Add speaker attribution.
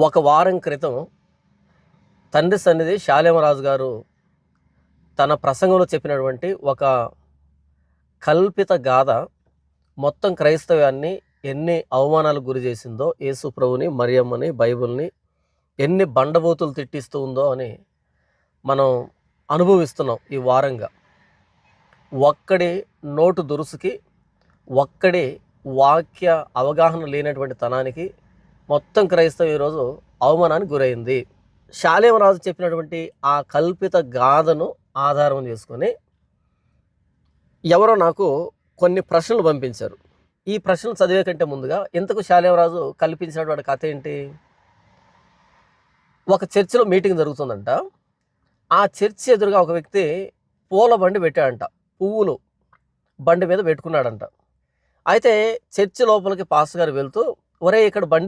Speaker 1: ఒక వారం క్రితం తండ్రి సన్నిధి శాలేమరాజు గారు తన ప్రసంగంలో చెప్పినటువంటి ఒక కల్పిత గాథ మొత్తం క్రైస్తవ్యాన్ని ఎన్ని అవమానాలకు గురి చేసిందో, యేసు ప్రభుని, మరియమ్మని, బైబిల్ని ఎన్ని బండబూతులు తిట్టిస్తూ ఉందో అని మనం అనుభవిస్తున్నాం ఈ వారంగా. ఒక్కడి నోటు దురుసుకి, ఒక్కడి వాక్య అవగాహన లేనటువంటి తనానికి మొత్తం క్రైస్తవం ఈరోజు అవమానానికి గురైంది. శాలేమరాజు చెప్పినటువంటి ఆ కల్పిత గాథను ఆధారం చేసుకొని ఎవరో నాకు కొన్ని ప్రశ్నలు పంపించారు. ఈ ప్రశ్నలు చదివే కంటే ముందుగా ఇంతకు శాలేమరాజు కల్పించినటువంటి కథ ఏంటి? ఒక చర్చిలో మీటింగ్ జరుగుతుందంట. ఆ చర్చి ఎదురుగా ఒక వ్యక్తి పూల బండి పెట్టాడంట. పువ్వులు బండి మీద పెట్టుకున్నాడంట. అయితే చర్చి లోపలికి పాస్టర్ గారు వెళ్తూ, ఒరే ఇక్కడ బండి